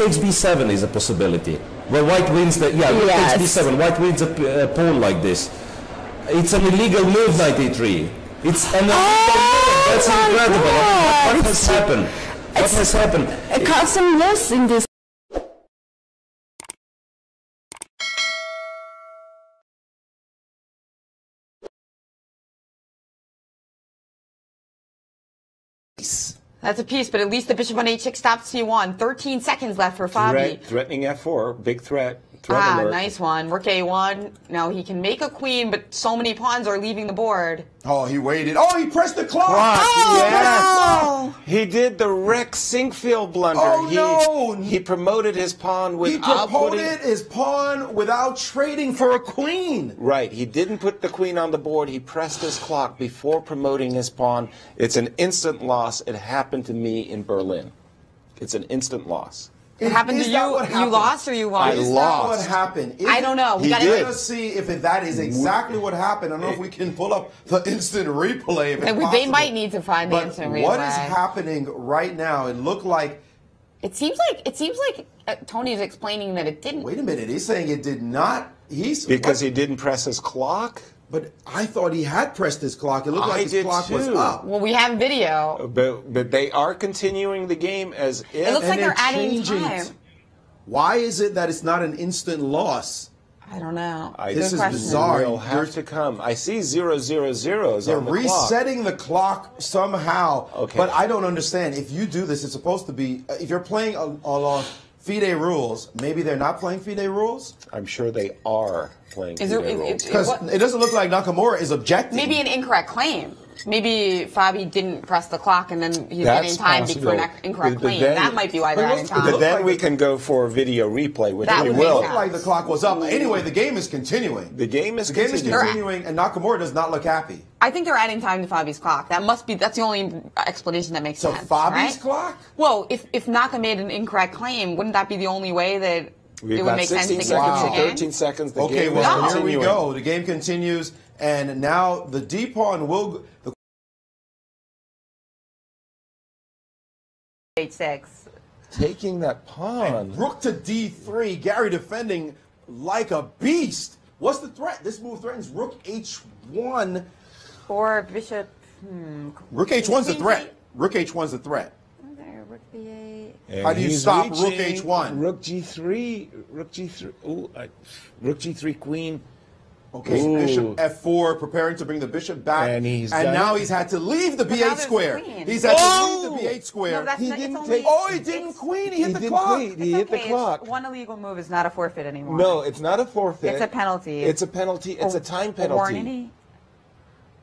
takes b7 is a possibility. Where white wins the... Yeah, rook takes b7. White wins a pawn like this. It's an illegal move, knight e3. It's an illegal move. That's incredible. What has happened? What has happened? It caused some loss in this. That's a piece, but at least the bishop on h6 stops c1. 13 seconds left for Fabi. Threatening f4, big threat. Alert. Nice one. Rook a1. Now he can make a queen, but so many pawns are leaving the board. Oh, he waited. Oh, he pressed the clock. Yes. He did the Rex Sinkfield blunder. Oh, no. He promoted his pawn He without promoted his pawn without trading for a queen. Right. He didn't put the queen on the board. He pressed his clock before promoting his pawn. It's an instant loss. It happened to me in Berlin. It's an instant loss. What happened to you? You lost or you won? I lost. What happened? I don't know. He did. Let's see if that is exactly what happened. I don't know if we can pull up the instant replay. If it's they might need to find the instant replay. What is happening right now? It looked like. It seems like Tony is explaining that it didn't. Wait a minute. He's saying it did not. Because he didn't press his clock. But I thought he had pressed his clock. It looked like his clock was up. Well, we have video. But they are continuing the game as if. It looks like they're adding time. Why is it that it's not an instant loss? I don't know. This is bizarre. Will have to come. I see 000s. They're on the resetting the clock somehow. Okay. But I don't understand. If you do this, it's supposed to be. If you're playing along FIDE rules, maybe they're not playing FIDE rules. I'm sure they are playing FIDE rules. Because it doesn't look like Nakamura is objecting. Maybe an incorrect claim. Maybe Fabi didn't press the clock and then he's getting time for an incorrect claim. That might be why they're adding time. But then we can go for a video replay, which we will. It looked like the clock was up. Anyway, the game is continuing. The game is continuing, and Nakamura does not look happy. I think they're adding time to Fabi's clock. That's the only explanation that makes sense. So Fabi's clock? Well, if Naka made an incorrect claim, wouldn't that be the only way that it would make sense to continue the game? 13 seconds. The okay, game well, is here we continuing. go. The game continues, and now the D pawn will. H6. Taking that pawn. And rook to D3. Gary defending like a beast. What's the threat? This move threatens rook H1. Or bishop. Rook H1's the threat. Rook H1's the threat. There, rook B8. And how do you stop rook H1? Rook G3. Rook G3. Ooh, rook G3 queen. Okay, so bishop F4, preparing to bring the bishop back. And now he's had to leave the B8 square. He's had to leave the B8 square. No, he didn't queen. He hit the clock. He hit the clock. One illegal move is not a forfeit anymore. No, it's not a forfeit. It's a penalty. It's a penalty. It's a time penalty.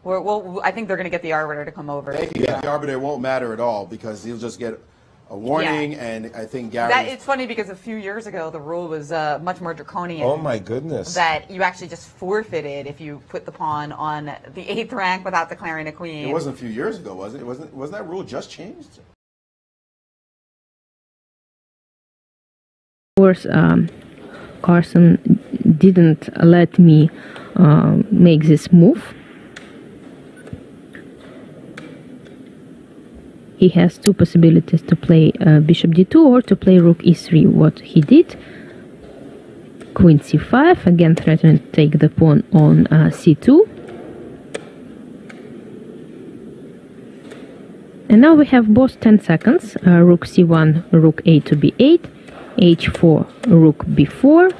Well, I think they're going to get the arbiter to come over. The arbiter won't matter at all because he'll just get a warning, and I think Gary. It's funny because a few years ago the rule was much more draconian. Oh my goodness! That you actually just forfeited if you put the pawn on the 8th rank without declaring a queen. It wasn't a few years ago, was it? Wasn't that rule just changed? Of course, Carson didn't let me make this move. He has two possibilities to play bishop d2 or to play rook e3. What he did, queen c5, again threatening to take the pawn on c2. And now we have both 10 seconds, rook c1, rook a to b8, h4, rook b4,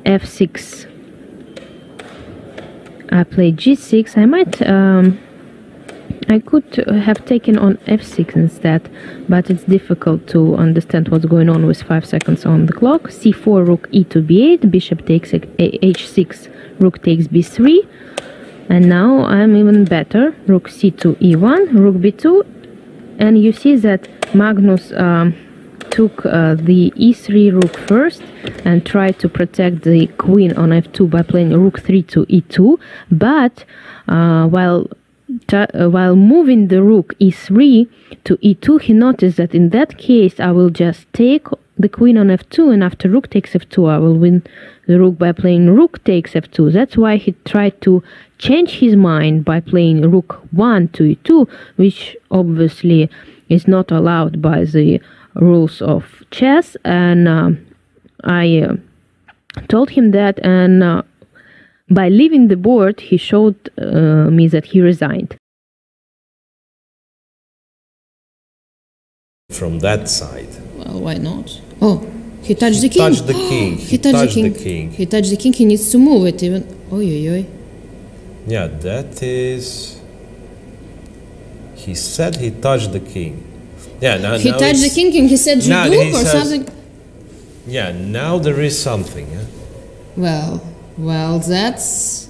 f6. I played g6. I could have taken on f6 instead, but it's difficult to understand what's going on with 5 seconds on the clock. c4, rook e to b8, bishop takes h6, rook takes b3, and now I'm even better. Rook c2, e1, rook b2, and you see that Magnus took the e3 rook first and tried to protect the queen on f2 by playing rook 3 to e2, but while moving the rook e3 to e2, he noticed that in that case I will just take the queen on f2, and after rook takes f2 I will win the rook by playing rook takes f2. That's why he tried to change his mind by playing rook 1 to e2, which obviously is not allowed by the rules of chess, and I told him that, and by leaving the board he showed me that he resigned. From that side. Well, why not? Oh, he touched the king. Touched the king. He touched the king. He touched the king. He needs to move it even. Oi. Yeah, that is. He said he touched the king. Yeah, now he touched the king and he said Juduk or something. Yeah, now there is something. Yeah? Well, that's.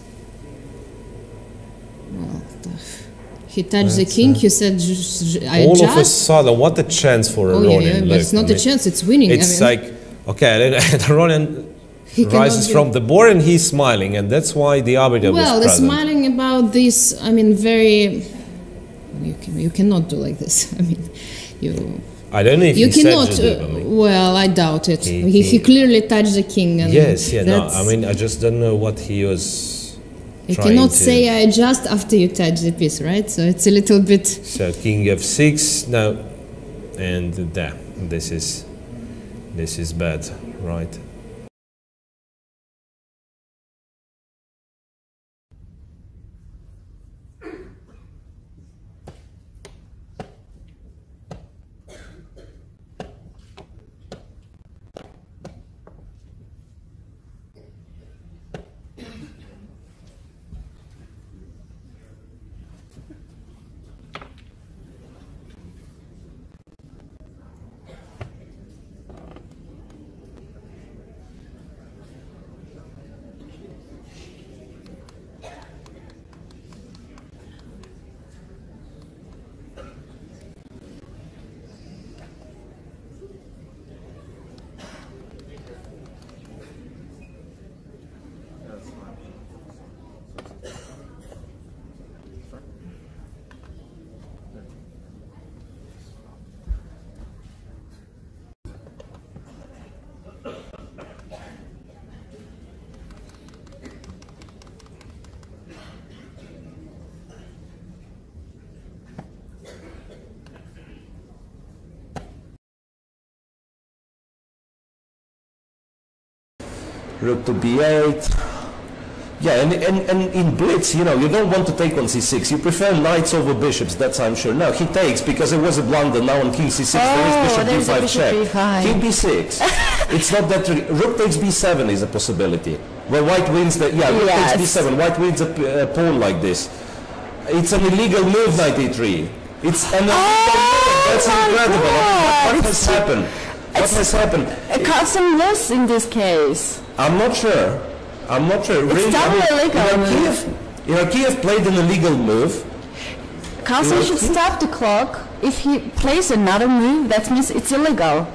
Well, he touched the king. He said, all of a sudden, what a chance for a Ronin! Yeah, but it's not a chance. It's winning. It's like, okay, the Ronin rises from the board and he's smiling, and that's why the arbiter was present. Well, smiling about this. I mean, very. You cannot do like this. I mean, you. I don't know if you he cannot. Said I mean. Well, I doubt it. He clearly touched the king. And yes, yeah, no. I mean, I just don't know what he was. You cannot say I adjust after you touch the piece, right? So it's a little bit. So king f6 now, and there. This is bad, right? Rook to b8. Yeah, and in blitz, you know, you don't want to take on c6. You prefer knights over bishops, that's I'm sure. No, he takes because it was a blunder. Now on king c6, there is bishop d5 check. King b6. It's not that tricky. Rook takes b7 is a possibility. Where white wins the, rook takes b7. White wins a pawn like this. It's an illegal move, knight e3. It's an illegal move. That's incredible. What has happened? What has happened? Carlsen lost in this case. I'm not sure. It's really, illegal. Kiev played an illegal move. Carlsen should stop the clock. If he plays another move, that means it's illegal.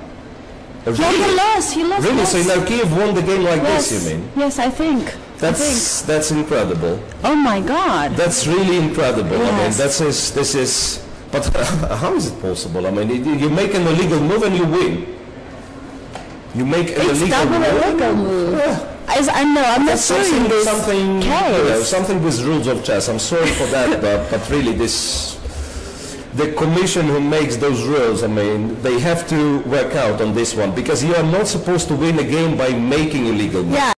Really? Yeah, he lost. Really? So Kiev won the game like this, you mean? Yes, I think. That's incredible. Oh my God. That's really incredible. Yes. I mean, this is. But how is it possible? I mean, you make an illegal move and you win. You make an illegal move. Yeah. I'm not sure in this case. Something with rules of chess. I'm sorry for that, but really the commission who makes those rules, I mean, they have to work out on this one, because you are not supposed to win a game by making illegal moves. Yeah.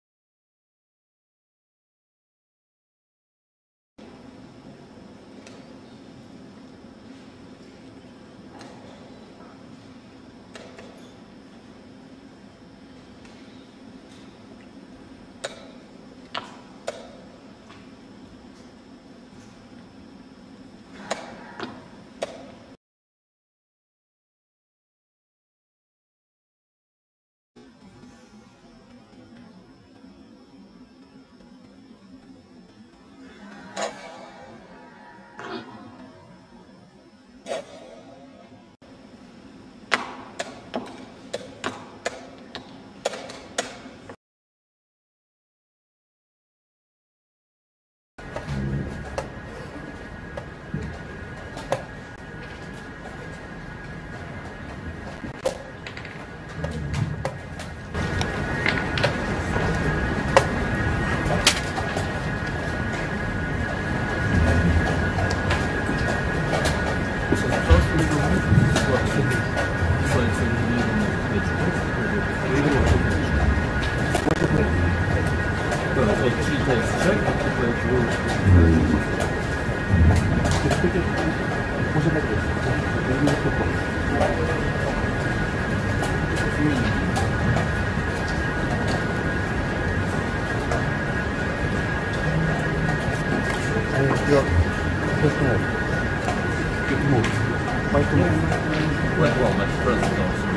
Well, my first also.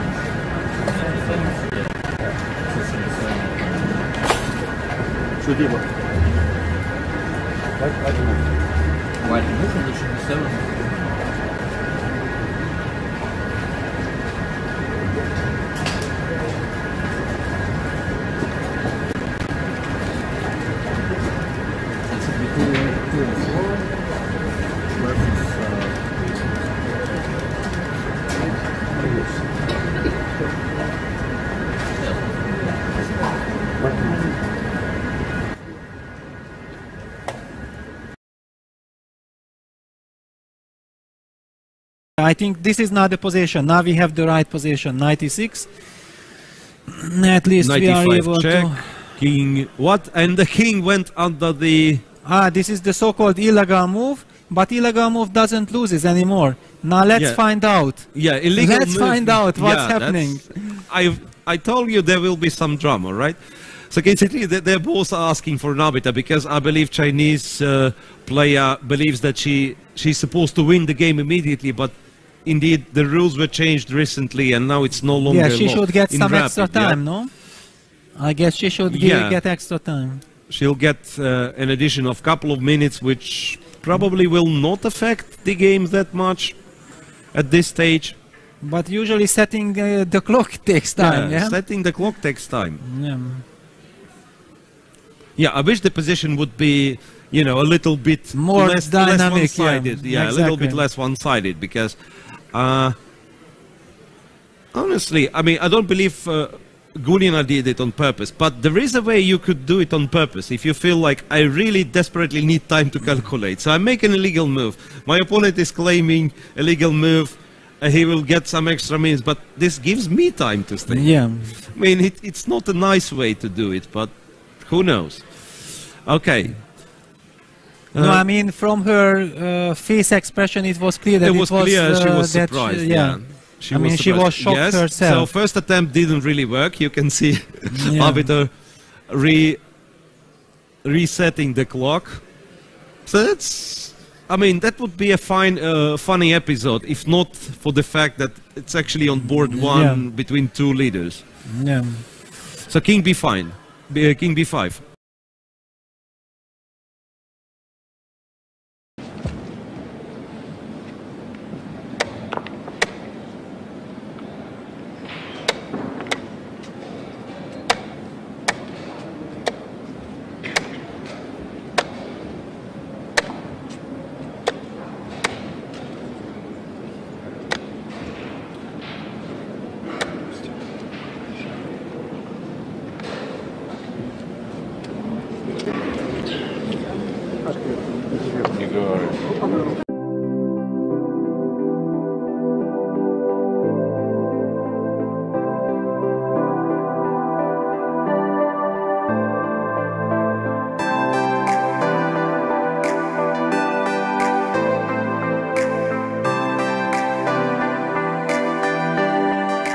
White move and should be 7. I think this is not the position. Now we have the right position. 96. At least we are able check. to. King. What? And the king went under the. This is the so-called illegal move. But illegal move doesn't lose it anymore. Now let's find out. Yeah, illegal Let's move. find out what's happening. I told you there will be some drama, right? So basically, they're both asking for an arbiter because I believe Chinese player believes that she's supposed to win the game immediately, but indeed the rules were changed recently and now it's no longer. Yeah, she should get some rapid, extra time, no? I guess she should get extra time. She'll get an addition of couple of minutes, which probably will not affect the game that much at this stage. But usually setting the clock takes time, yeah? Setting the clock takes time. Yeah. Yeah, I wish the position would be, you know, a little bit more less dynamic, one-sided. Yeah, exactly. A little bit less one-sided because, honestly, I mean, I don't believe Gulina did it on purpose, but there is a way you could do it on purpose if you feel like I really desperately need time to calculate. So I make an illegal move. My opponent is claiming illegal move. He will get some extra minutes, but this gives me time to think. Yeah. I mean, it's not a nice way to do it, but who knows? Okay. No, I mean, from her face expression, it was clear that it was clear she was surprised. Yeah. She was shocked herself. So first attempt didn't really work. You can see arbiter resetting the clock. So that's, I mean, that would be a fine, funny episode, if not for the fact that it's actually on board one between two leaders. Yeah. So King B5. King B5.